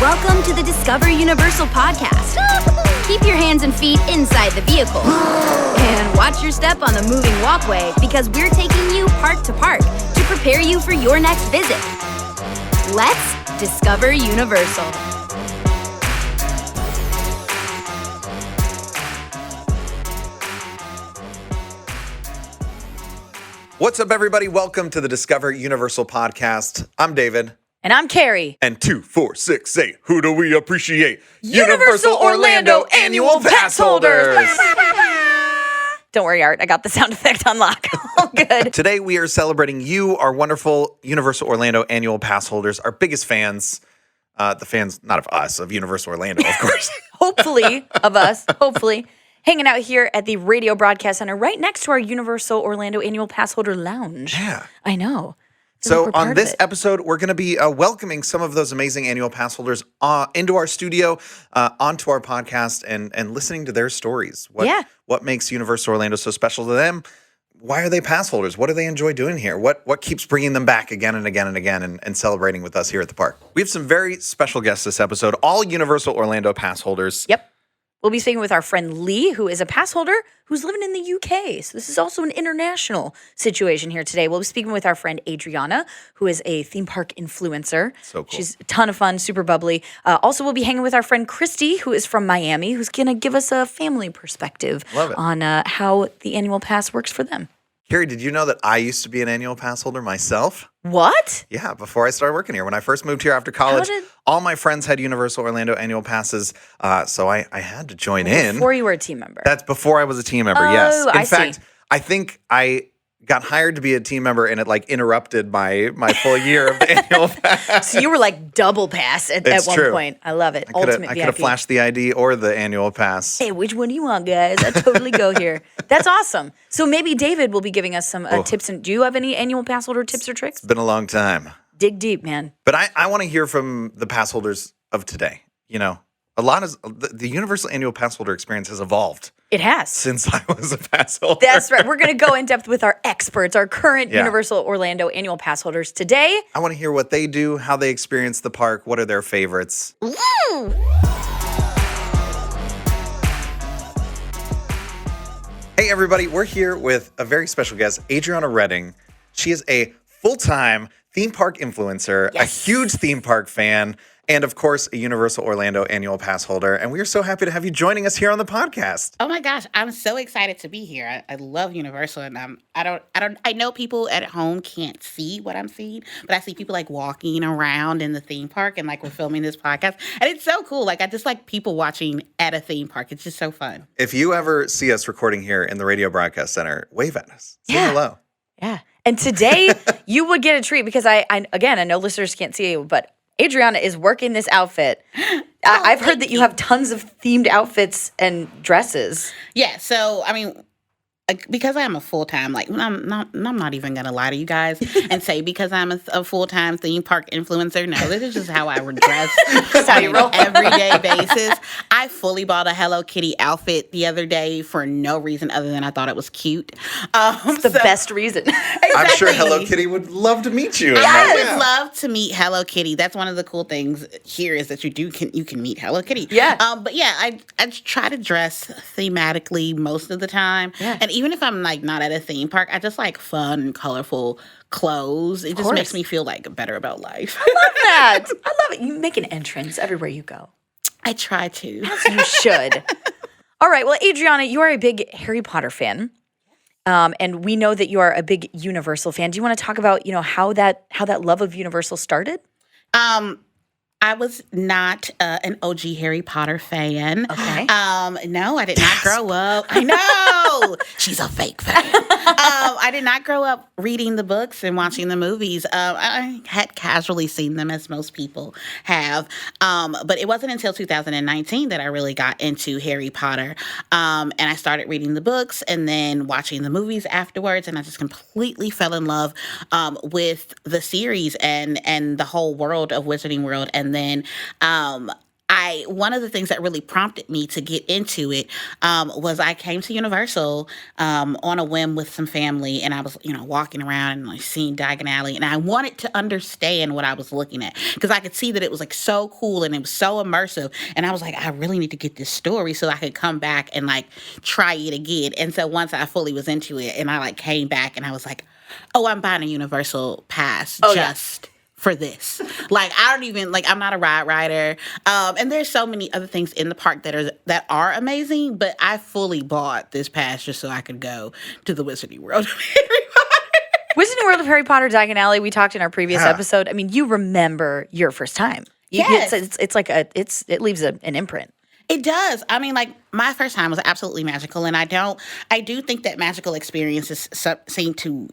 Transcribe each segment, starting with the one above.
Welcome to the Discover Universal podcast. Keep your hands and feet inside the vehicle. And watch your step on the moving walkway because we're taking you park to park to prepare you for your next visit. Let's Discover Universal. What's up, everybody? Welcome to the Discover Universal podcast. I'm David. And I'm Kari. And 2, 4, 6, 8. Who do we appreciate? Universal Orlando Annual Passholders. Don't worry, Art. I got the sound effect on lock. All good. Today, we are celebrating you, our wonderful Universal Orlando Annual Passholders, our biggest fans. The fans, not of us, of Universal Orlando, of course. Hopefully, of us. Hopefully. Hanging out here at the Radio Broadcast Center right next to our Universal Orlando Annual Passholder Lounge. Yeah. I know. So on this episode, we're going to be welcoming some of those amazing annual pass holders into our studio, onto our podcast, and listening to their stories. What makes Universal Orlando so special to them? Why are they pass holders? What do they enjoy doing here? What keeps bringing them back again and again and again and celebrating with us here at the park? We have some very special guests this episode, all Universal Orlando pass holders. Yep. We'll be speaking with our friend Lee, who is a pass holder who's living in the UK. So this is also an international situation here today. We'll be speaking with our friend Adriana, who is a theme park influencer. So cool. She's a ton of fun, super bubbly. Also, we'll be hanging with our friend Christy, who is from Miami, who's going to give us a family perspective on how the annual pass works for them. Kari, did you know that I used to be an annual pass holder myself? What? Yeah, before I started working here. When I first moved here after college, all my friends had Universal Orlando annual passes, so I had to join in. Before you were a team member? That's before I was a team member, yes. In fact, I think I got hired to be a team member, and it interrupted my full year of the annual pass. So you were like double pass at one point. I love it. I could have flashed the ID or the annual pass. Hey, which one do you want, guys? I totally go here. That's awesome. So maybe David will be giving us some tips. And do you have any annual pass holder tips or tricks? It's been a long time. Dig deep, man. But I want to hear from the pass holders of today. You know, a lot of the Universal Annual Pass Holder experience has evolved. It has. Since I was a pass holder. That's right. We're going to go in depth with our experts, our current Universal Orlando Annual Pass holders today. I want to hear what they do, how they experience the park, what are their favorites. Woo! Hey, everybody. We're here with a very special guest, Adriana Redding. She is a full-time theme park influencer, a huge theme park fan, and, of course, a Universal Orlando Annual Pass holder. And we are so happy to have you joining us here on the podcast. Oh my gosh, I'm so excited to be here. I love Universal, and I know people at home can't see what I'm seeing, but I see people walking around in the theme park, and we're filming this podcast, and it's so cool. I just like people watching at a theme park. It's just so fun. If you ever see us recording here in the Radio Broadcast Center, wave at us. Say hello. Yeah. And today you would get a treat because I know listeners can't see you, but Adriana is working this outfit. I've heard that you have tons of themed outfits and dresses. Yeah, so, because I'm a full-time, I'm not even going to lie to you guys and say because I'm a full-time theme park influencer. No, this is just how I would dress on an everyday basis. I fully bought a Hello Kitty outfit the other day for no reason other than I thought it was cute. It's the best reason. Exactly. I'm sure Hello Kitty would love to meet you. I would love to meet Hello Kitty. That's one of the cool things here is that you can meet Hello Kitty. Yeah. But yeah, I try to dress thematically most of the time. Yeah. And even if I'm not at a theme park, I just like fun and colorful clothes. It just makes me feel better about life. I love that. I love it. You make an entrance everywhere you go. I try to. As you should. All right. Well, Adriana, you are a big Harry Potter fan. And we know that you are a big Universal fan. Do you want to talk about, how that love of Universal started? I was not an OG Harry Potter fan. Okay. No, I did not grow up. I know. She's a fake fan. I did not grow up reading the books and watching the movies. I had casually seen them as most people have. But it wasn't until 2019 that I really got into Harry Potter. And I started reading the books and then watching the movies afterwards. And I just completely fell in love with the series and the whole world of Wizarding World. And then one of the things that really prompted me to get into it was I came to Universal on a whim with some family, and I was, walking around and like seeing Diagon Alley, and I wanted to understand what I was looking at because I could see that it was like so cool and it was so immersive, and I was like, I really need to get this story so I could come back and like try it again. And so once I fully was into it, and I like came back, and I was like, oh, I'm buying a Universal pass for this. Like, I don't even, like, I'm not a ride rider. And there's so many other things in the park that are amazing, but I fully bought this pass just so I could go to the Wizarding World of Harry Potter. Wizarding World of Harry Potter, Diagon Alley, we talked in our previous episode. I mean, you remember your first time. Yes. It's like it leaves an imprint. It does. I mean, like, my first time was absolutely magical, and I do think that magical experiences seem to,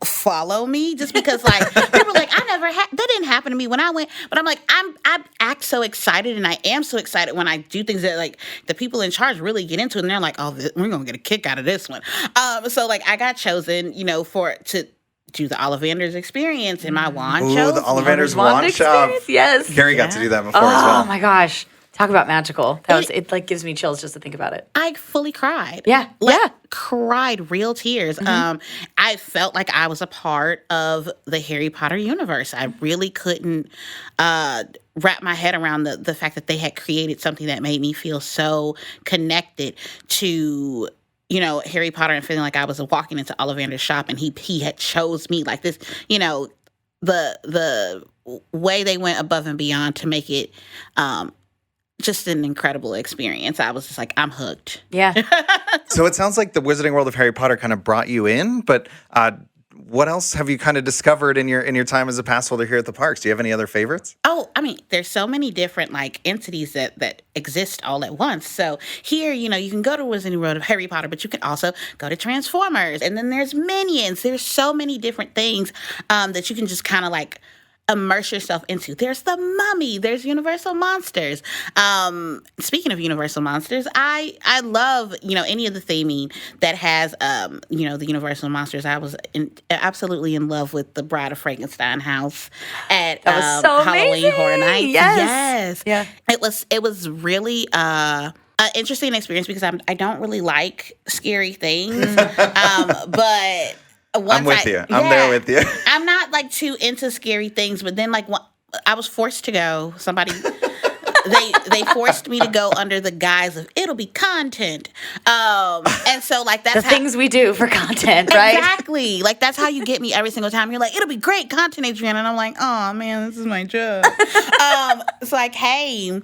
follow me just because, like, people are like, that didn't happen to me when I went, but I'm like, I act so excited, and I am so excited when I do things that, like, the people in charge really get into, and they're like, oh, we're going to get a kick out of this one. So, like, I got chosen, to do the Ollivanders experience, and my wand show. The Ollivanders wand shop. Yes. Carrie got to do that before as well. Oh, my gosh. Talk about magical. It like gives me chills just to think about it. I fully cried. Yeah. Cried real tears. Mm-hmm. I felt like I was a part of the Harry Potter universe. I really couldn't wrap my head around the fact that they had created something that made me feel so connected to Harry Potter, and feeling like I was walking into Ollivander's shop and he had chose me like this, the way they went above and beyond to make it just an incredible experience. I was just like, I'm hooked. Yeah. So it sounds like the Wizarding World of Harry Potter kind of brought you in, but what else have you kind of discovered in your time as a pass holder here at the parks? Do you have any other favorites? Oh, I mean, there's so many different like entities that exist all at once. So here, you can go to Wizarding World of Harry Potter, but you can also go to Transformers, and then there's Minions. There's so many different things that you can just kind of like immerse yourself into. There's the Mummy. There's Universal Monsters. Speaking of Universal Monsters, I love any of the theming that has the Universal Monsters. I was absolutely in love with the Bride of Frankenstein house at Halloween Horror Nights. Yes. Yeah. It was really an interesting experience because I don't really like scary things, but. I'm with you. I'm there with you. I'm not like too into scary things, but then like I was forced to go. Somebody they forced me to go under the guise of it'll be content, and so like that's things we do for content, right? Exactly. Like that's how you get me every single time. You're like, it'll be great content, Adriana, and I'm like, oh man, this is my job. So I came.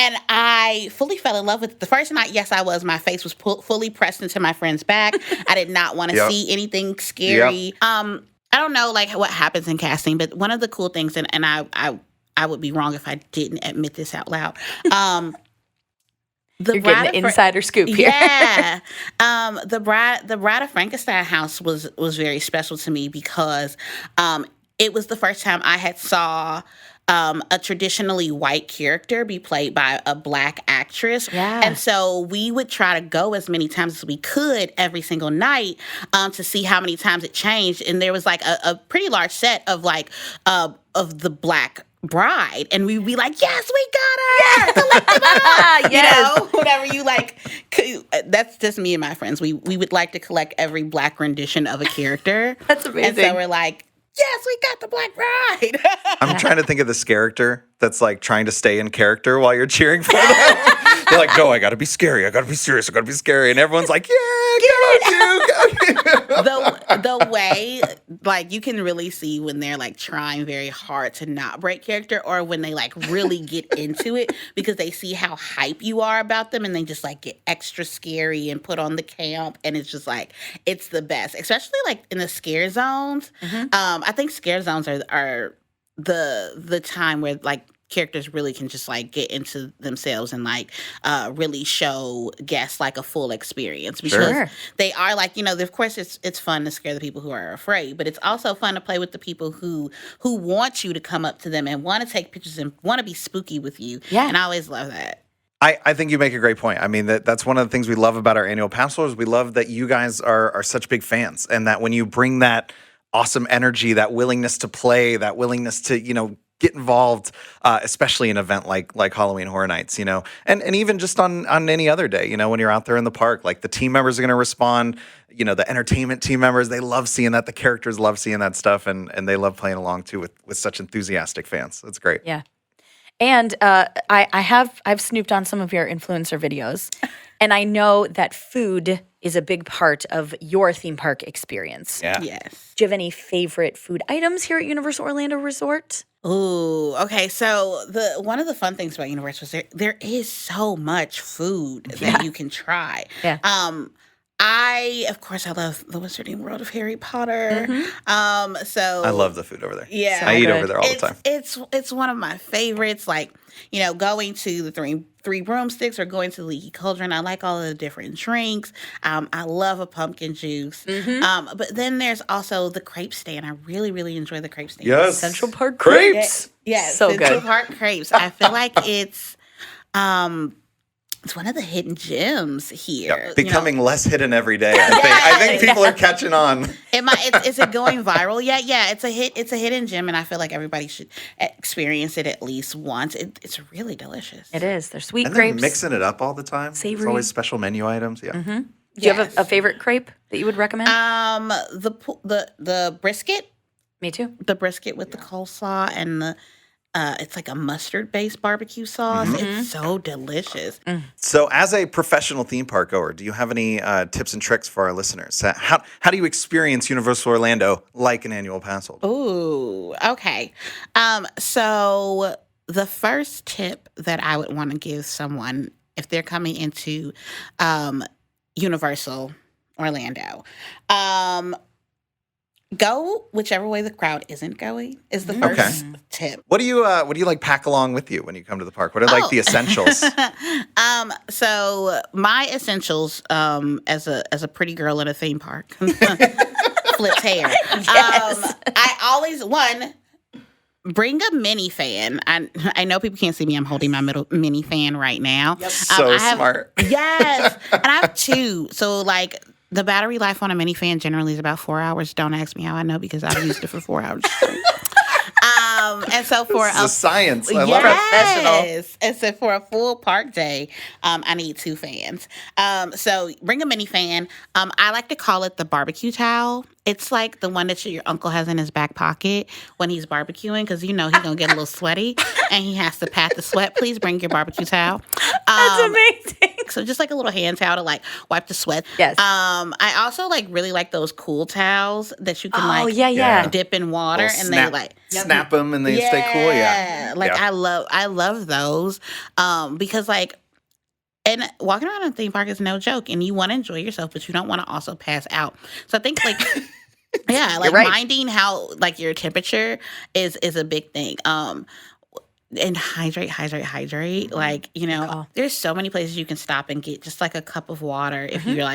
And I fully fell in love with it. The first night, yes, I was. My face was fully pressed into my friend's back. I did not want to see anything scary. I don't know, like, what happens in casting, but one of the cool things, and I would be wrong if I didn't admit this out loud. You're getting the insider scoop here. Yeah. The Bride of Frankenstein house was very special to me because it was the first time I had saw a traditionally white character be played by a Black actress. Yeah. And so we would try to go as many times as we could every single night to see how many times it changed. And there was like a pretty large set of like of the Black bride, and we'd be like, yes, we got her. Collect them all. Yes. Whatever you like. That's just me and my friends. We would like to collect every Black rendition of a character. That's amazing. And so we're like, yes, we got the Black bride. I'm trying to think of this character that's like trying to stay in character while you're cheering for them. They're like, no, I got to be scary. I got to be serious. I got to be scary. And everyone's like, yeah, go you. The way, like, you can really see when they're, like, trying very hard to not break character or when they, like, really get into it because they see how hype you are about them and they just, like, get extra scary and put on the camp. And it's just, like, it's the best. Especially, like, in the scare zones. Mm-hmm. I think scare zones are the time where, like, characters really can just like get into themselves and like really show guests like a full experience because they are like, of course it's fun to scare the people who are afraid, but it's also fun to play with the people who want you to come up to them and want to take pictures and want to be spooky with you. Yeah. And I always love that. I think you make a great point. I mean, that's one of the things we love about our annual Passholders. We love that you guys are such big fans and that when you bring that awesome energy, that willingness to play, that willingness to, get involved, especially an event like Halloween Horror Nights, and even just on any other day, when you're out there in the park, like the team members are going to respond, the entertainment team members, they love seeing that. The characters love seeing that stuff, and they love playing along too with such enthusiastic fans. It's great. Yeah. And I've snooped on some of your influencer videos, and I know that food is a big part of your theme park experience. Yeah. Yes. Do you have any favorite food items here at Universal Orlando Resort? Ooh, okay. So one of the fun things about Universal is there is so much food that you can try. Yeah. I love the Wizarding World of Harry Potter. So I love the food over there. Yeah, I eat over there all the time. It's one of my favorites. Like, going to the three broomsticks or going to the Leaky Cauldron. I like all of the different drinks. I love a pumpkin juice. But then there's also the crepe stand. I really, really enjoy the crepe stand. Yes. Central Park crepes. Yes, so Central good. Park crepes. I feel like it's one of the hidden gems here. Yeah, becoming less hidden every day. I think people are catching on. Is it going viral? Yeah. It's a hidden gem, and I feel like everybody should experience it at least once. It's really delicious. It is. They're sweet And grapes. they're mixing it up all the time. Savory. It's always special menu items. Yeah. Do you have a favorite crepe that you would recommend? The brisket. Me too. The brisket with the coleslaw and the it's like a mustard-based barbecue sauce. It's so delicious. So, as a professional theme park goer, do you have any tips and tricks for our listeners? How do you experience Universal Orlando like an annual pass holder? Ooh, okay. So the first tip that I would want to give someone if they're coming into Universal Orlando, go whichever way the crowd isn't going is the first tip. What do you like pack along with you when you come to the park? What are like the essentials? So my essentials as a pretty girl in a theme park flips hair. Yes. I always bring a mini fan. I know people can't see me. I'm holding my mini fan right now. Yep. So smart. Yes. And I have two. So like the battery life on a mini fan generally is about 4 hours. Don't ask me how I know because I've used it for 4 hours straight. And so for this is science. I love it. Professional. And so for a full park day, I need 2 fans. So bring a mini fan. I like to call it the barbecue towel. It's like the one that your uncle has in his back pocket when he's barbecuing because he's going to get a little sweaty and he has to pat the sweat. Please bring your barbecue towel. That's amazing. So just like a little hand towel to like wipe the sweat. Yes. I also really like those cool towels that you can dip in water and snap, they snap them and they stay cool. Yeah. I love those because and walking around a theme park is no joke, and you want to enjoy yourself, but you don't want to also pass out. So I think minding how your temperature is a big thing. And hydrate. There's so many places you can stop and get just like a cup of water if you're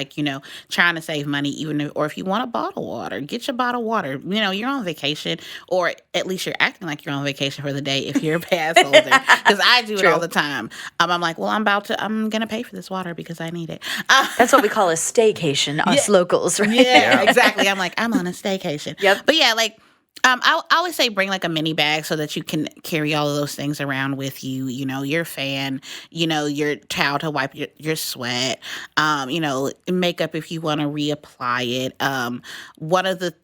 trying to save money, or if you want a bottle of water, get your bottle of water. You're on vacation, or at least you're acting like you're on vacation for the day if you're a pass holder. Because I do it all the time. I'm like, well, I'm going to pay for this water because I need it. That's what we call a staycation, us locals, right? Yeah, exactly. I'm like, I'm on a staycation. Yep. But yeah, I always say bring a mini bag so that you can carry all of those things around with you. Your fan, your towel to wipe your sweat, makeup if you want to reapply it. One of the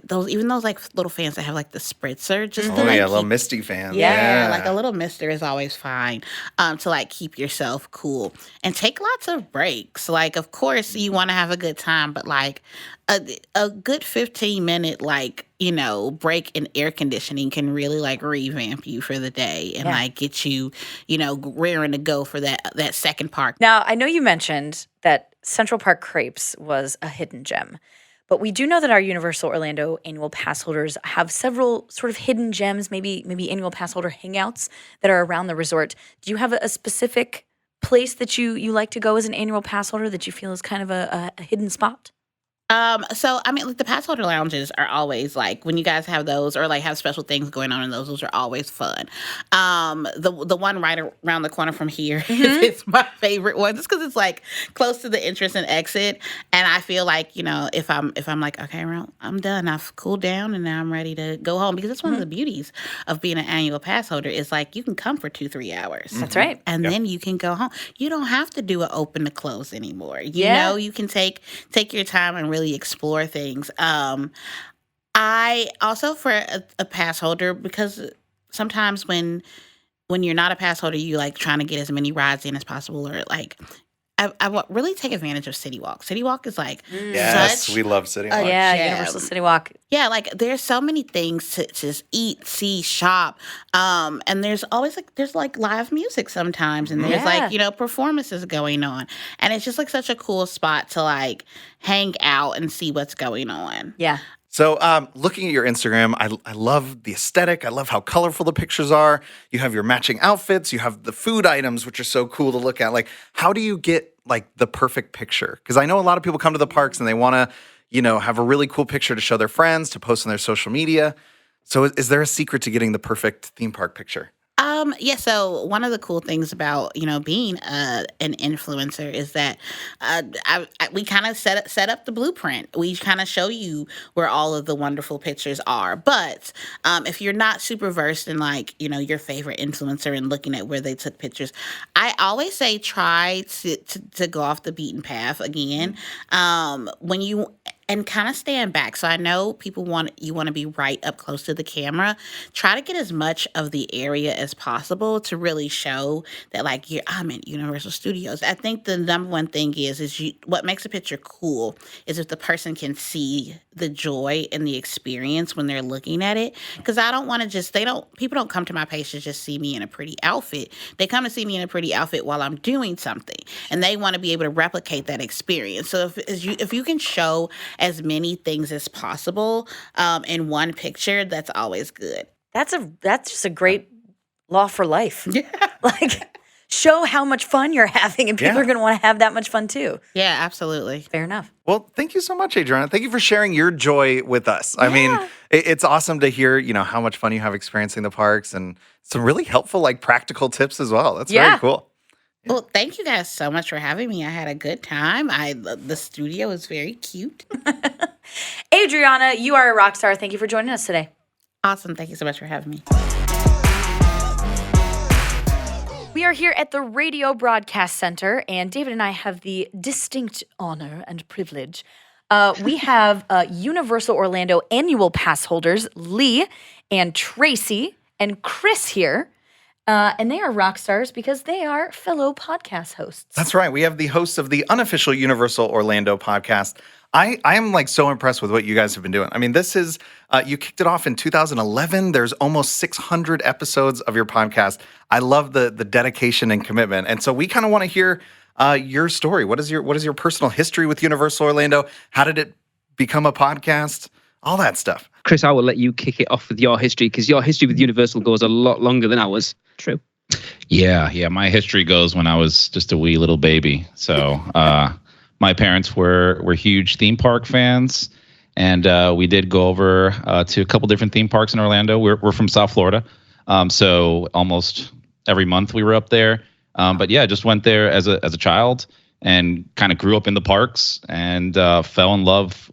those little fans that have the spritzer, just a little misty fan. Yeah, a little mister is always fine to keep yourself cool and take lots of breaks. Of course you want to have a good time, but a good 15-minute break in air conditioning can really revamp you for the day and get you raring to go for that second park. Now, I know you mentioned that Central Park Crepes was a hidden gem, but we do know that our Universal Orlando annual pass holders have several sort of hidden gems, maybe annual pass holder hangouts that are around the resort. Do you have a specific place that you like to go as an annual pass holder that you feel is kind of a hidden spot? So I mean, like the Passholder lounges are always like when you guys have those or like have special things going on in those are always fun. The one right around the corner from here is my favorite one, just because it's like close to the entrance and exit, and I feel like if I'm like okay, well, I'm done, I've cooled down, and now I'm ready to go home because that's one of the beauties of being an annual pass holder is like you can come for 2-3 hours. That's right, and then you can go home. You don't have to do an open to close anymore. You can take your time and really explore things. I also for a pass holder because sometimes when you're not a pass holder, you like trying to get as many rides in as possible, or like really take advantage of City Walk. City Walk is like we love City Walk. Universal City Walk. Yeah, like there's so many things to just eat, see, shop, and there's always there's live music sometimes, and there's performances going on, and it's just like such a cool spot to like hang out and see what's going on. Yeah. So looking at your Instagram, I love the aesthetic. I love how colorful the pictures are. You have your matching outfits. You have the food items, which are so cool to look at. Like, how do you get like the perfect picture? Because I know a lot of people come to the parks and they want to, have a really cool picture to show their friends, to post on their social media. So is there a secret to getting the perfect theme park picture? Yeah, so one of the cool things about, being an influencer is that we kind of set up the blueprint. We kind of show you where all of the wonderful pictures are. But if you're not super versed in your favorite influencer and looking at where they took pictures, I always say try to go off the beaten path again. And kind of stand back. So I know people want to be right up close to the camera. Try to get as much of the area as possible to really show that I'm in Universal Studios. I think the number one thing is what makes a picture cool is if the person can see the joy and the experience when they're looking at it. Because I don't want to people don't come to my page to just see me in a pretty outfit. They come to see me in a pretty outfit while I'm doing something, and they want to be able to replicate that experience. So if you can show as many things as possible in one picture, that's always good. That's just a great law for life. Yeah. Show how much fun you're having, and people are going to want to have that much fun too. Yeah, absolutely. Fair enough. Well, thank you so much, Adriana. Thank you for sharing your joy with us. I mean, it's awesome to hear, how much fun you have experiencing the parks and some really helpful, practical tips as well. That's very cool. Well, thank you guys so much for having me. I had a good time. The studio is very cute. Adriana, you are a rock star. Thank you for joining us today. Awesome. Thank you so much for having me. We are here at the Radio Broadcast Center, and David and I have the distinct honor and privilege. We have Universal Orlando annual pass holders, Lee and Tracy and Chris here. And they are rock stars because they are fellow podcast hosts. That's right. We have the hosts of the Unofficial Universal Orlando podcast. I am so impressed with what you guys have been doing. I mean, this is, you kicked it off in 2011. There's almost 600 episodes of your podcast. I love the dedication and commitment. And so we kind of want to hear your story. What is your personal history with Universal Orlando? How did it become a podcast? All that stuff. Chris, I will let you kick it off with your history because your history with Universal goes a lot longer than ours. True. Yeah. My history goes when I was just a wee little baby. So my parents were huge theme park fans, and we did go over to a couple different theme parks in Orlando. We're from South Florida, so almost every month we were up there. But yeah, just went there as a child and kind of grew up in the parks and fell in love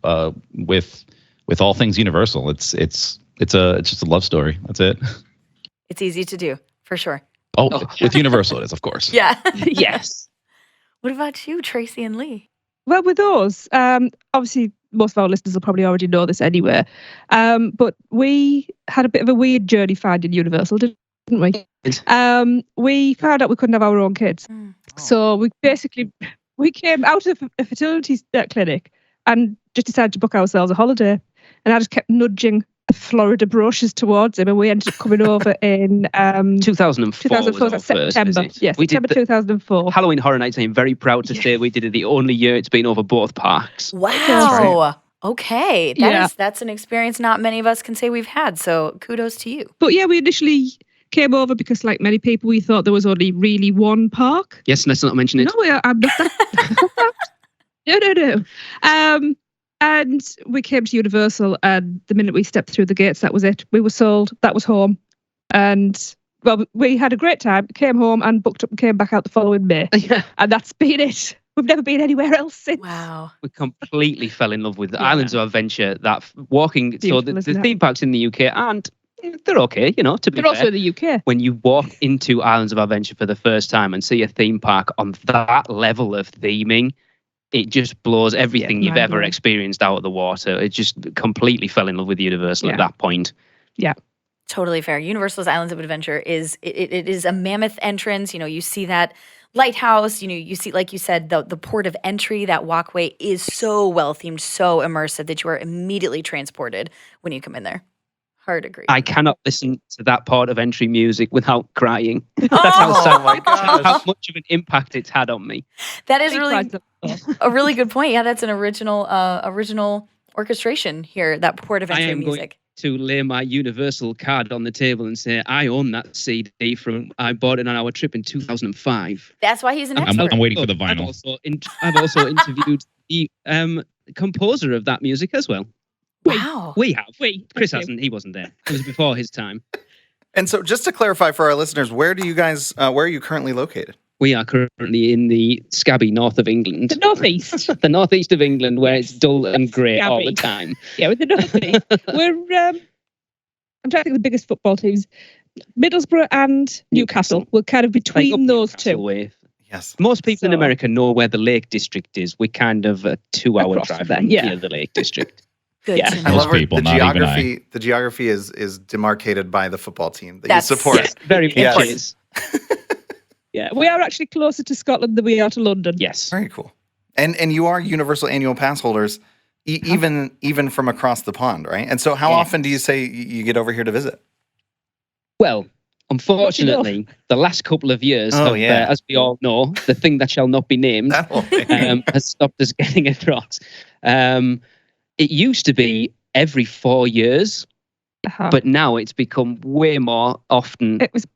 with all things Universal. It's just a love story. That's it. It's easy to do, for sure. Oh, with Universal it is, of course. Yeah. Yes. What about you, Tracy and Lee? Well, with us, obviously most of our listeners will probably already know this anyway, but we had a bit of a weird journey finding Universal, didn't we? We found out we couldn't have our own kids. So we came out of a fertility clinic and just decided to book ourselves a holiday. And I just kept nudging the Florida brochures towards him, and we ended up coming over in 2004. 2004, that's September. Yes, we September did 2004. Halloween Horror Nights. I'm very proud to say we did it the only year it's been over both parks. Wow. Okay. That's an experience not many of us can say we've had. So kudos to you. But yeah, we initially came over because, like many people, we thought there was only really one park. Yes, let's not mention it. No, I'm not that. No. And we came to Universal, and the minute we stepped through the gates, that was it. We were sold. That was home. And, well, we had a great time, came home and booked up and came back out the following May. Yeah. And that's been it. We've never been anywhere else since. Wow. We completely fell in love with Islands of Adventure. Walking, so Beautiful, the isn't it? theme parks in the UK aren't, they're okay, to be They're fair. also in the UK. When you walk into Islands of Adventure for the first time and see a theme park on that level of theming, it just blows everything you've ever mind-blowing. experienced out of the water. It just completely fell in love with Universal at that point. Yeah. Totally fair. Universal's Islands of Adventure is it is a mammoth entrance. You see that lighthouse. You see, like you said, the port of entry. That walkway is so well themed, so immersive that you are immediately transported when you come in there. Hard agree. I cannot listen to that part of entry music without crying. That's Oh my how much of an impact it's had on me. That is Big really prize of- a really good point. Yeah, that's an original orchestration here. That port of I entry am music. going to lay my Universal card on the table and say I own that CD I bought it on our trip in 2005. That's why he's an expert. I'm waiting for the I've vinyl. also interviewed the composer of that music as well. Wow. We have. Chris Okay. hasn't. He wasn't there. It was before his time. And so, just to clarify for our listeners, where are you currently located? We are currently in the scabby north of England. The northeast. The northeast of England, where it's dull and grey all the Scabby. time. Yeah, with the northeast. We're I'm trying to think of the biggest football teams. Middlesbrough and Newcastle. We're kind of Like up between those Newcastle two. way. Yes. Most people in So- America know where the Lake District is. We're kind of a 2-hour Across drive from there, from yeah. here, the Lake District. Good Yeah. to I know. Most love where people, the not even geography. The geography is demarcated by the football team that That's- you support. Yes, very much Yes. is. Yeah, we are actually closer to Scotland than we are to London. Yes. Very cool. And you are Universal annual pass holders, even from across the pond, right? And so, how Yeah. often do you say you get over here to visit? Well, unfortunately, the last couple of years, Oh, have, yeah. as we all know, the thing that shall not be named That whole thing. has stopped us getting across. It used to be every 4 years, but now it's become way more often. It was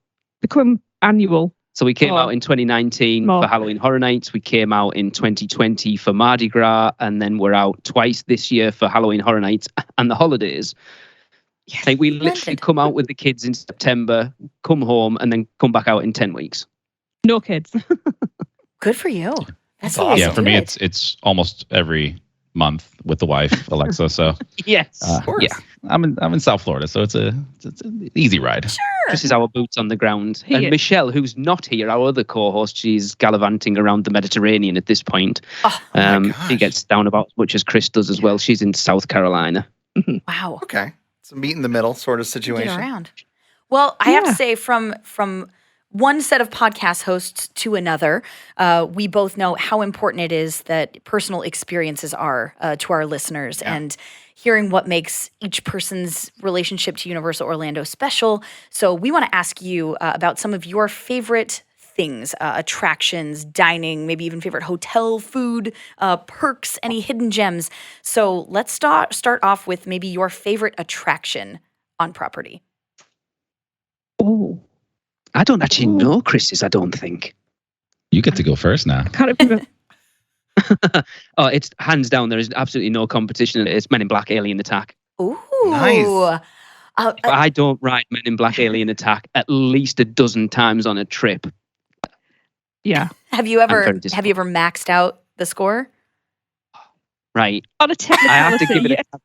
become annual. So we came Oh. out in 2019 More. for Halloween Horror Nights. We came out in 2020 for Mardi Gras, and then we're out twice this year for Halloween Horror Nights and the holidays. Like we literally Splendid. come out with the kids in September, come home, and then come back out in 10 weeks. No kids. Good for you. That's That's the way Yeah, to for do me, it. it's almost every month with the wife, Alexa. So Yes. course. yeah, I'm in South Florida, so it's an easy ride. This is our boots on the ground. He And is. Michelle, who's not here, our other co-host, she's gallivanting around the Mediterranean at this point. Oh, my She gosh. gets down about as much as Chris does as well. She's in South Carolina. wow. Okay, it's a meet in the middle sort of Get situation. around. Well, I have to Yeah. say, from one set of podcast hosts to another, we both know how important it is that personal experiences are to our listeners, and hearing what makes each person's relationship to Universal Orlando special. So we want to ask you about some of your favorite things, attractions, dining, maybe even favorite hotel food, perks, any hidden gems. So let's start off with maybe your favorite attraction on property. Oh, I don't actually know Chris's, I don't think. You get to go first now. can't remember. Oh, it's hands down. There is absolutely no competition. It's Men in Black Alien Attack. Ooh. Nice. I don't ride Men in Black Alien Attack at least a dozen times on a trip. Yeah, Have you I'm very ever maxed out the score? Right. on a technicality. I have to give it yes. a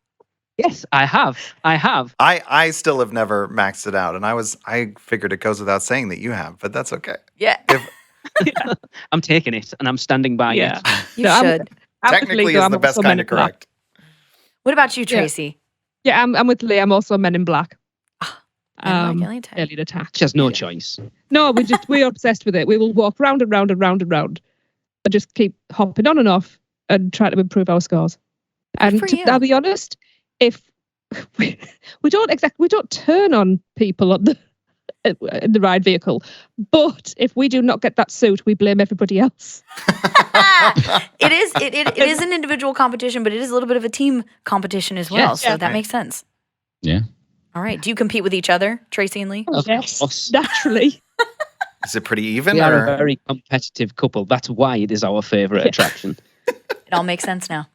yes, I have. I still have never maxed it out, and I figured it goes without saying that you have, but that's okay. Yeah. I'm taking it and I'm standing by Yeah. it. You No, should. I'm with Technically, Lee, though. is I'm the best also Men kind in of Black. correct. What about you, Yeah. Tracy? Yeah, I'm with Lee. I'm also Men in Black. Men in Black Alien Attack. Alien Attack. She has no choice. No, we're obsessed with it. We will walk round and round and round and round, and just keep hopping on and off and try to improve our scores. And for you. I'll be honest, if we don't turn on people on in the ride vehicle, but if we do not get that suit, we blame everybody else. It is an individual competition, but it is a little bit of a team competition as well. Yes. So Yeah. that makes sense. Yeah. All right. Do you compete with each other, Tracy and Lee? Of Yes, course. naturally. Is it pretty even? We are or? a very competitive couple. That's why it is our favourite attraction. It all makes sense now.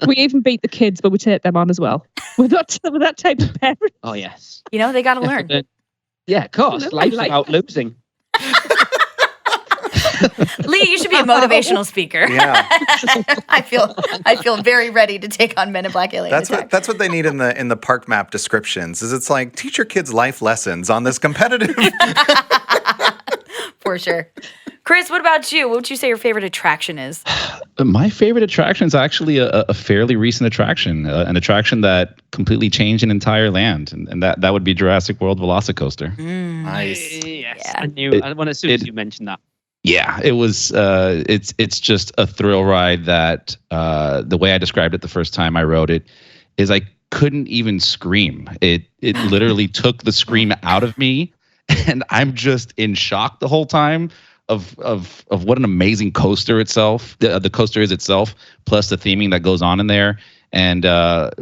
We even beat the kids, but we take them on as well. We're that type of parent. Oh, yes. You know, they got to learn. Yeah, of course. Life without losing. Lee, you should be a motivational speaker. Yeah. I feel very ready to take on Men in Black Alien Attack. That's what they need in the park map descriptions. Is it's like teach your kids life lessons on this competitive. For sure. Chris, what about you? What would you say your favorite attraction is? My favorite attraction is actually a fairly recent attraction, an attraction that completely changed an entire land, and that would be Jurassic World Velocicoaster. Nice. Yes, Yeah. I knew. As soon as you mentioned that. Yeah, it was. It's just a thrill ride that the way I described it the first time I rode it is I couldn't even scream. It literally took the scream out of me, and I'm just in shock the whole time of what an amazing coaster itself. The coaster is itself, plus the theming that goes on in there. And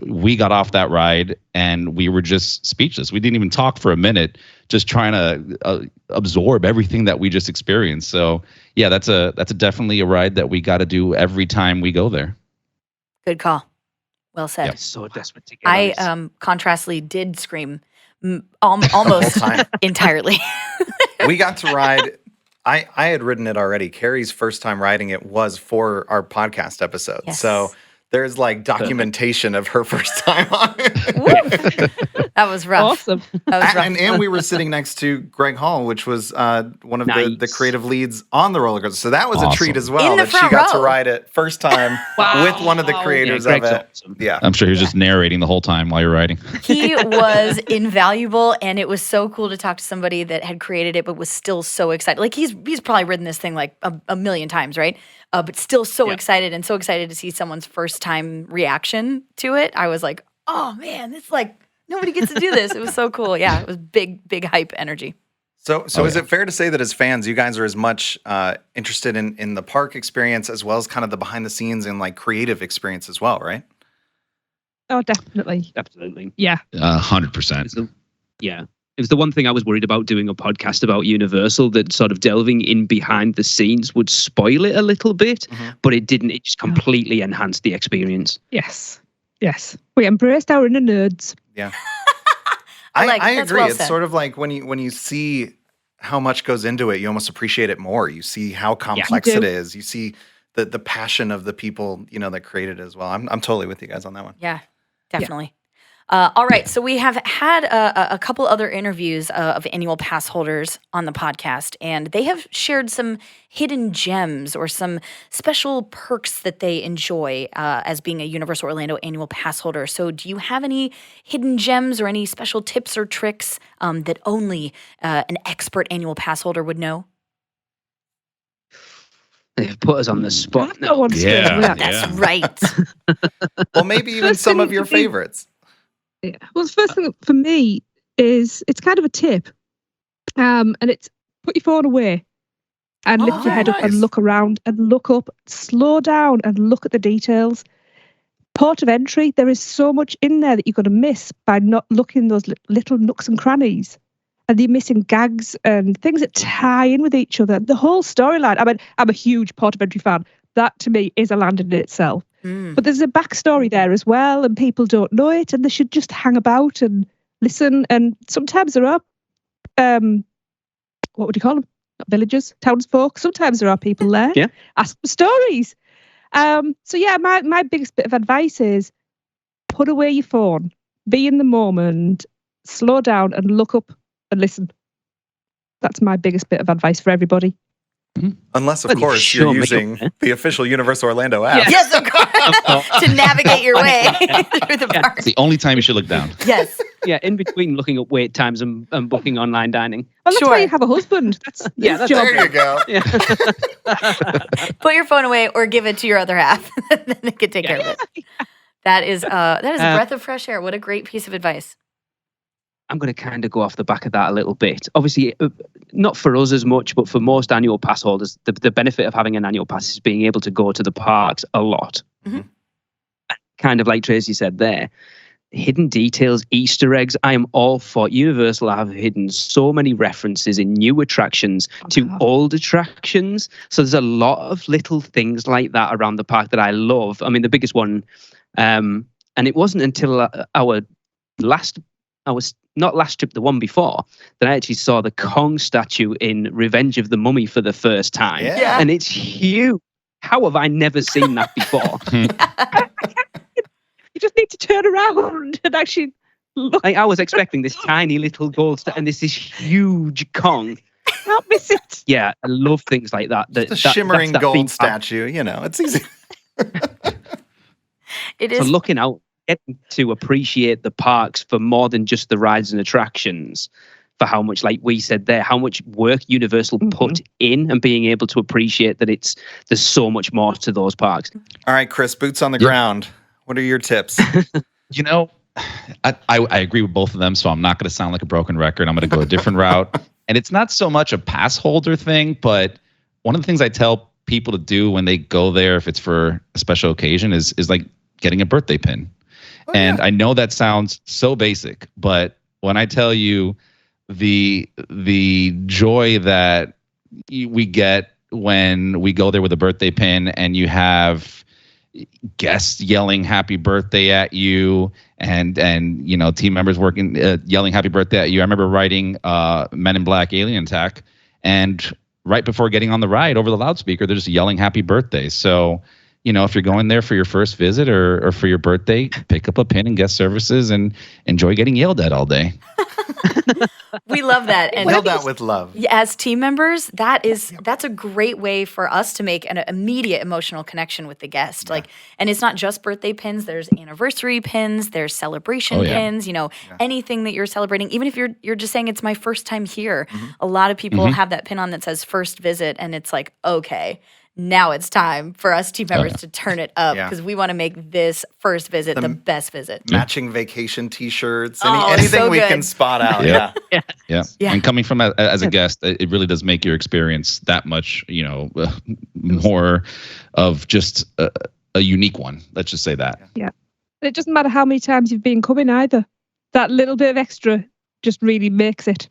we got off that ride and we were just speechless. We didn't even talk for a minute, just trying to absorb everything that we just experienced. So yeah, that's definitely a ride that we got to do every time we go there. Good call. Well said. I'm so desperate to get on I this. contrastly did scream almost entirely. We got to ride. I had ridden it already. Carrie's first time riding it was for our podcast episode. Yes. So there's like documentation of her first time on it. That was rough. Awesome. That was rough. And we were sitting next to Greg Hall, which was one of the creative leads on the roller coaster. So that was a treat as well In the that she front got to row. ride it first time with one of the creators of Greg's it. awesome. Yeah. I'm sure he was just narrating the whole time while you're riding. He was invaluable, and it was so cool to talk to somebody that had created it but was still so excited. Like he's probably ridden this thing like a million times, right? But still so excited, and so excited to see someone's first time reaction to it. I was like, oh man, it's like nobody gets to do this. It was so cool. Yeah, it was big hype energy. So is it fair to say that as fans, you guys are as much interested in the park experience as well as kind of the behind the scenes and like creative experience as well, right? Oh, definitely. Absolutely. Yeah. 100%. Yeah. It was the one thing I was worried about doing a podcast about Universal, that sort of delving in behind the scenes would spoil it a little bit, but it didn't. It just completely enhanced the experience. Yes. We embraced our inner nerds. Yeah. I like- I that's agree. well It's said. sort of like when you see how much goes into it, you almost appreciate it more. You see how complex You do. it is. You see the passion of the people, that created it as well. I'm totally with you guys on that one. Yeah, definitely. All right, so we have had a couple other interviews of annual pass holders on the podcast, and they have shared some hidden gems or some special perks that they enjoy as being a Universal Orlando annual pass holder. So do you have any hidden gems or any special tips or tricks that only an expert annual pass holder would know? They've put us on the spot No now. one's Yeah. doing that. That's right. Well, maybe even First some thing of your would be- favorites. Yeah. Well, the first thing for me is it's kind of a tip, and it's put your phone away and lift your head up nice. and look around and look up, slow down and look at the details. Port of entry, there is so much in there that you're going to miss by not looking those little nooks and crannies. And you're missing gags and things that tie in with each other. The whole storyline. I mean, I'm a huge Port of Entry fan. That to me is a land in itself. But there's a backstory there as well, and people don't know it, and they should just hang about and listen. And sometimes there are, what would you call them? Not villagers, townsfolk. Sometimes there are people there. Yeah. Ask for stories. So yeah, my biggest bit of advice is put away your phone, be in the moment, slow down, and look up and listen. That's my biggest bit of advice for everybody. Unless, of Well, you course, sure you're make up using there. the official Universal Orlando app. Yes, of course. To navigate your way through the park. It's the only time you should look down. Yes. Yeah, in between looking up wait times and booking online dining. Well, that's Sure. why you have a husband. That's Yeah, his that's- job. There you go. Put your phone away or give it to your other half. Then they can take care of it. That is a breath of fresh air. What a great piece of advice. I'm going to kind of go off the back of that a little bit. Obviously, not for us as much, but for most annual pass holders, the benefit of having an annual pass is being able to go to the parks a lot. Mhm. Kind of like Tracy said there, hidden details, Easter eggs. I am all for Universal. Have hidden so many references in new attractions to old attractions. So there's a lot of little things like that around the park that I love. I mean, the biggest one, and it wasn't until our not last trip, the one before, that I actually saw the Kong statue in Revenge of the Mummy for the first time. Yeah. And it's huge. How have I never seen that before? You just need to turn around and actually look. Like, I was expecting this tiny little gold statue, and this is huge Kong. Can't miss it. Yeah, I love things like that. Just a shimmering gold statue, it's easy. It So is. looking out, getting to appreciate the parks for more than just the rides and attractions, for how much, like we said there, how much work Universal put in, and being able to appreciate that there's so much more to those parks. All right, Chris, boots on the ground. What are your tips? I agree with both of them, so I'm not going to sound like a broken record. I'm going to go a different route. And it's not so much a pass holder thing, but one of the things I tell people to do when they go there, if it's for a special occasion, is like getting a birthday pin. And I know that sounds so basic, but when I tell you the joy that we get when we go there with a birthday pin, and you have guests yelling happy birthday at you, and team members working yelling happy birthday at you. I remember riding Men in Black Alien Attack, and right before getting on the ride, over the loudspeaker, they're just yelling happy birthday. So if you're going there for your first visit or for your birthday, pick up a pin and guest services and enjoy getting yelled at all day. We love that. And Yelled at with love. as team members, that's a great way for us to make an immediate emotional connection with the guest. Like, and it's not just birthday pins. There's anniversary pins. There's celebration pins. Anything that you're celebrating, even if you're just saying it's my first time here. A lot of people have that pin on that says first visit, and it's like, okay, now it's time for us team members to turn it up, because we want to make this first visit the best visit. Matching vacation T-shirts, Oh, anything so we good. can spot out. Yeah. And coming from as a guest, it really does make your experience that much, more of just a unique one. Let's just say that. Yeah. It doesn't matter how many times you've been coming either. That little bit of extra just really makes it.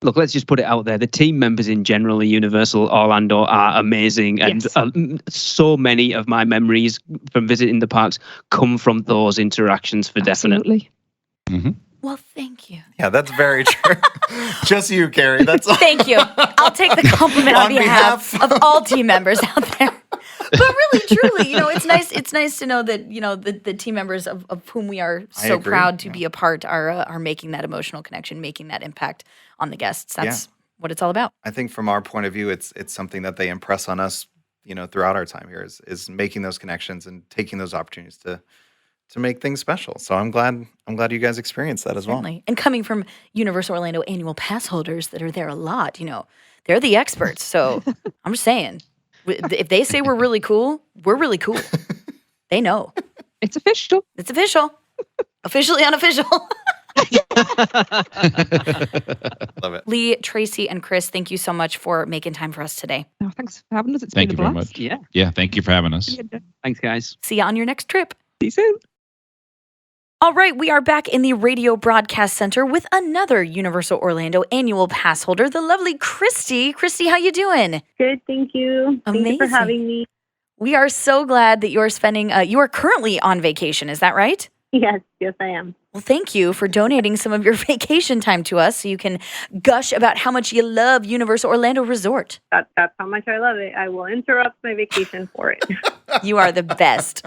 Look, let's just put it out there. The team members in general at Universal Orlando are amazing. And so many of my memories from visiting the parks come from those interactions for Absolutely. definite. Well, thank you. Yeah, that's very true. Just you, Kari. That's all. Thank you. I'll take the compliment on behalf of all team members out there. But really, truly, it's nice. It's nice to know that the team members of whom we are so proud to be a part are making that emotional connection, making that impact on the guests. That's what it's all about. I think from our point of view, it's something that they impress on us, throughout our time here is making those connections and taking those opportunities to make things special. So I'm glad you guys experienced that as well. And coming from Universal Orlando annual pass holders that are there a lot, they're the experts. So I'm just saying, if they say we're really cool, we're really cool. They know. It's official. It's official. Officially unofficial. Love it. Lee, Tracy, and Chris, thank you so much for making time for us today. Oh, thanks for having us. It's Thank been you a very blast. much. Yeah, thank you for having us. Thanks, guys. See you on your next trip. See you soon. All right, we are back in the Radio Broadcast Center with another Universal Orlando annual pass holder, the lovely Christy. Christy, how you doing? Good, thank you. Amazing. Thank you for having me. We are so glad that you're spending, you are currently on vacation, is that right? Yes, I am. Well, thank you for donating some of your vacation time to us so you can gush about how much you love Universal Orlando Resort. That's how much I love it. I will interrupt my vacation for it. You are the best.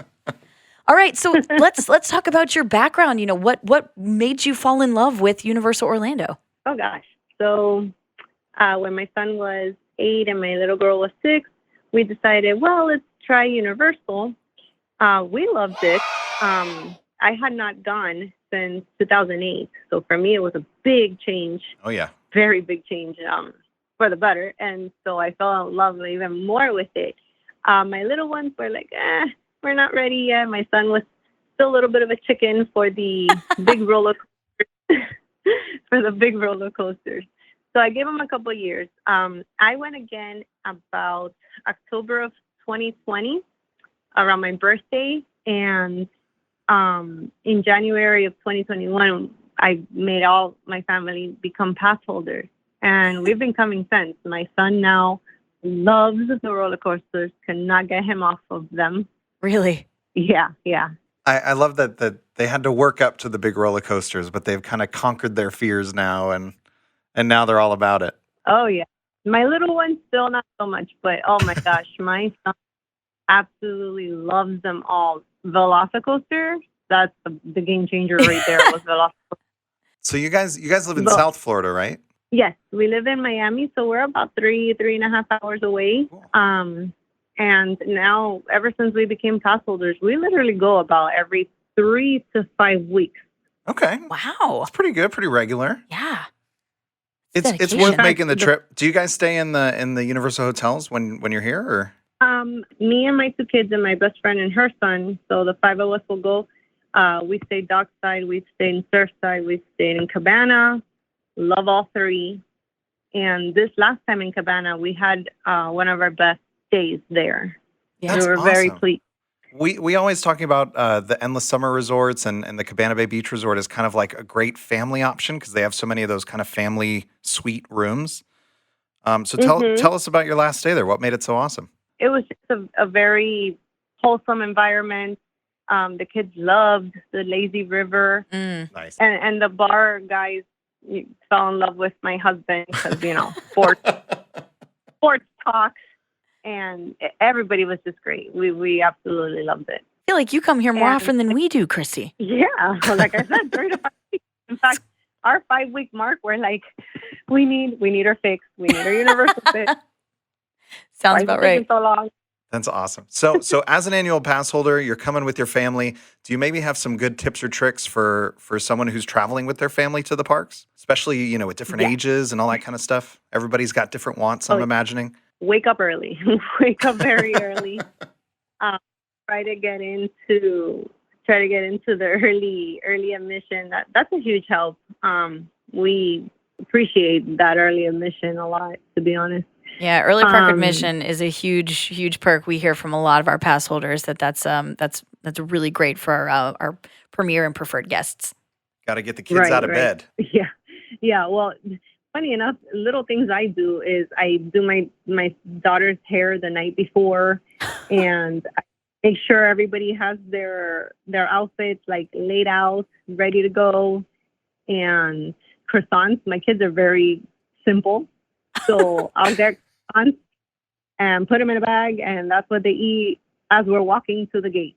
All right, so let's talk about your background. What made you fall in love with Universal Orlando? Oh, gosh. So when my son was 8 and my little girl was 6, we decided, well, let's try Universal. We loved it. I had not gone since 2008. So for me, it was a big change. Oh, yeah. Very big change for the better. And so I fell in love even more with it. My little ones were like, we're not ready yet. My son was still a little bit of a chicken for the big roller coasters. So I gave him a couple of years. I went again about October of 2020 around my birthday, and in January of 2021, I made all my family become pass holders. And we've been coming since. My son now loves the roller coasters, cannot get him off of them. Really? Yeah. I love that they had to work up to the big roller coasters, but they've kind of conquered their fears now, and now they're all about it. Oh, yeah. My little one still not so much, but oh my gosh, my son absolutely loves them all. Velocicoaster, that's the game changer right there was Velocicoaster. So you guys live in South Florida, right? Yes, we live in Miami, so we're about 3.5 hours away. Cool. And now, ever since we became pass holders, we literally go about every 3 to 5 weeks. Okay. Wow. That's pretty good, pretty regular. Yeah. It's dedication. worth making the trip. Do you guys stay in the Universal hotels when you're here, or? Me and my 2 kids and my best friend and her son, so the 5 of us will go. We stayed dockside, we've stayed in Surfside, we've stayed in Cabana. Love all 3. And this last time in Cabana, we had one of our best days there. Yeah. We were very pleased. We always talking about the Endless Summer Resorts and the Cabana Bay Beach Resort is kind of like a great family option because they have so many of those kind of family suite rooms. So tell us about your last day there. What made it so awesome? It was just a very wholesome environment. The kids loved the lazy river. Nice. And the bar guys fell in love with my husband because, sports talk. And everybody was just great. We absolutely loved it. I feel like you come here more often than we do, Chrissy. Yeah. Like I said, 3 to 5 weeks. In fact, our 5-week mark, we're like, we need our fix. We need our universal fix. Sounds about right. So long? That's awesome. So as an annual pass holder, you're coming with your family. Do you maybe have some good tips or tricks for someone who's traveling with their family to the parks? Especially, with different ages and all that kind of stuff. Everybody's got different wants, I'm imagining. Wake up early. Wake up very early. Try to get into the early admission. That's a huge help. We appreciate that early admission a lot, to be honest. Yeah, early park admission is a huge perk. We hear from a lot of our pass holders that's really great for our premier and preferred guests. Got to get the kids out of bed. Yeah. Well, funny enough, little things I do is I do my daughter's hair the night before, and I make sure everybody has their outfits like laid out, ready to go, and croissants. My kids are very simple, so I'll get croissants and put them in a bag, and that's what they eat as we're walking to the gate.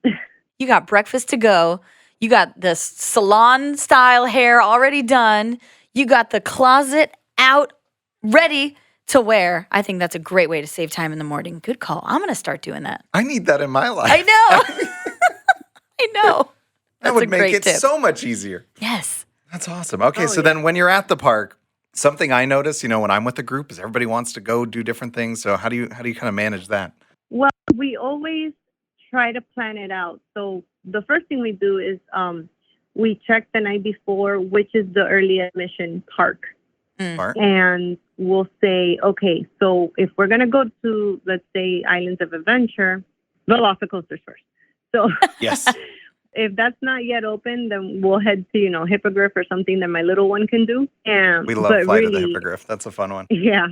You got breakfast to go. You got the salon style hair already done. You got the closet out, ready to wear. I think that's a great way to save time in the morning. Good call. I'm going to start doing that. I need that in my life. I know. I know. That would make it so much easier. Yes. That's awesome. Okay, then when you're at the park, something I notice, when I'm with the group is everybody wants to go do different things. So how do you kind of manage that? Well, we always try to plan it out. So the first thing we do is we check the night before which is the early admission park. And we'll say, okay, so if we're going to go to, let's say, Islands of Adventure, Velocicoasters first. So yes. If that's not yet open, then we'll head to, Hippogriff or something that my little one can do. And we love Flight of the Hippogriff. That's a fun one. Yeah.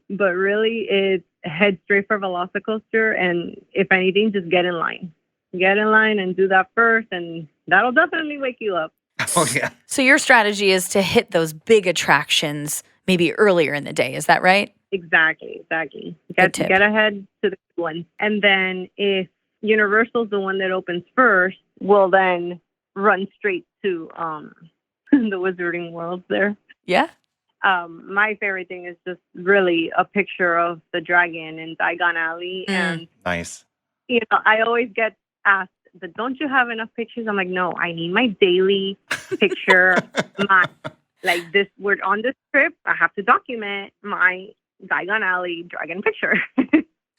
But really, it's head straight for Velocicoaster. And if anything, just get in line. Get in line and do that first. And that'll definitely wake you up. Oh, yeah. So your strategy is to hit those big attractions maybe earlier in the day. Is that right? Exactly. Get ahead to the one. And then if Universal's the one that opens first, we'll then run straight to the Wizarding World there. Yeah. My favorite thing is just really a picture of the dragon in Diagon Alley. And nice. I always get asked, but don't you have enough pictures? I'm like, no, I need my daily picture. We're on this trip. I have to document my Diagon Alley dragon picture.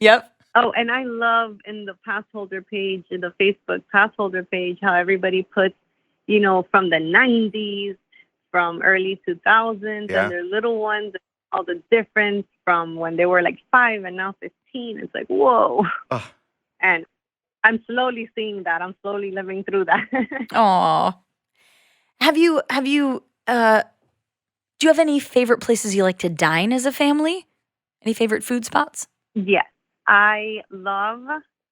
Yep. Oh, and I love in the Passholder page, in the Facebook Passholder page, how everybody puts, from the 90s, from early 2000s, and their little ones, all the difference from when they were like 5 and now 15. It's like, whoa. Oh. And I'm slowly seeing that. I'm slowly living through that. Aw. Do you have any favorite places you like to dine as a family? Any favorite food spots? Yes. I love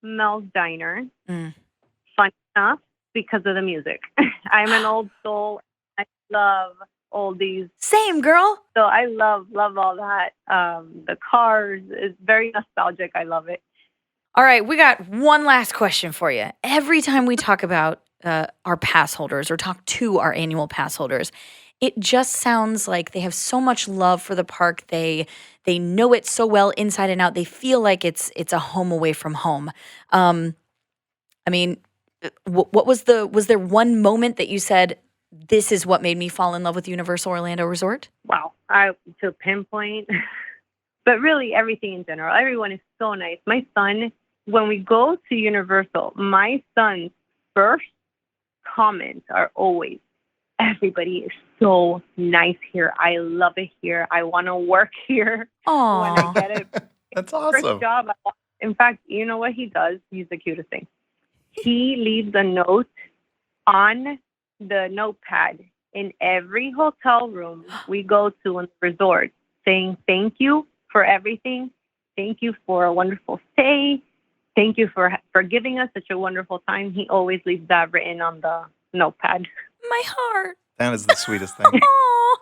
Mel's Diner. Mm. Fun enough because of the music. I'm an old soul. I love oldies. Same, girl. So I love all that. The cars is very nostalgic. I love it. All right, we got one last question for you. Every time we talk about our pass holders or talk to our annual pass holders, it just sounds like they have so much love for the park. They know it so well inside and out. They feel like it's a home away from home. I mean, what was there one moment that you said, this is what made me fall in love with Universal Orlando Resort? Wow, to pinpoint, but really everything in general. Everyone is so nice. My son, when we go to Universal, my son's first comments are always, everybody is so nice here. I love it here. I want to work here Aww. when I get it. That's awesome. First job. In fact, you know what he does? He's the cutest thing. He leaves a note on the notepad in every hotel room we go to in the resort saying thank you for everything. Thank you for a wonderful stay. Thank you for giving us such a wonderful time. He always leaves that written on the notepad. My heart. That is the sweetest thing. Aw.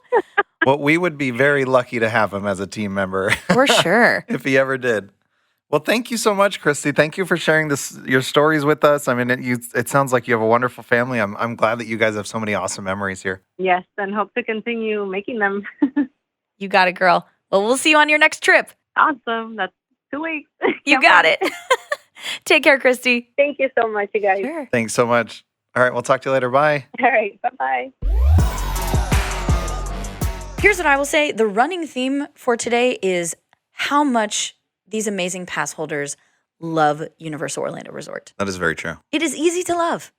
Well, we would be very lucky to have him as a team member. For sure. If he ever did. Well, thank you so much, Christy. Thank you for sharing your stories with us. I mean, it sounds like you have a wonderful family. I'm glad that you guys have so many awesome memories here. Yes, and hope to continue making them. You got it, girl. Well, we'll see you on your next trip. Awesome. That's 2 weeks. You got it. Take care, Christy. Thank you so much, you guys. Sure. Thanks so much. All right, we'll talk to you later. Bye. All right, bye-bye. Here's what I will say. The running theme for today is how much these amazing pass holders love Universal Orlando Resort. That is very true. It is easy to love.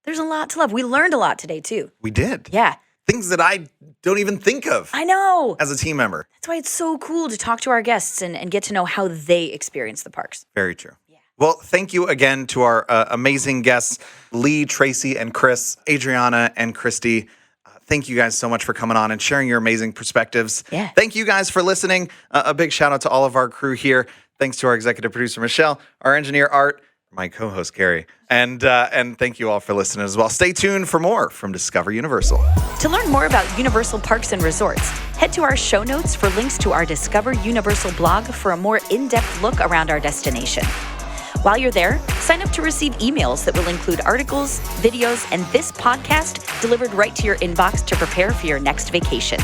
There's a lot to love. We learned a lot today, too. We did. Yeah. Things that I don't even think of I know. as a team member. That's why it's so cool to talk to our guests and get to know how they experience the parks. Very true. Well, thank you again to our amazing guests, Lee, Tracy, and Chris, Adriana, and Christy. Thank you guys so much for coming on and sharing your amazing perspectives. Yeah. Thank you guys for listening. A big shout out to all of our crew here. Thanks to our executive producer, Michelle, our engineer, Art, my co-host, Kari. And thank you all for listening as well. Stay tuned for more from Discover Universal. To learn more about Universal Parks and Resorts, head to our show notes for links to our Discover Universal blog for a more in-depth look around our destination. While you're there, sign up to receive emails that will include articles, videos, and this podcast delivered right to your inbox to prepare for your next vacation.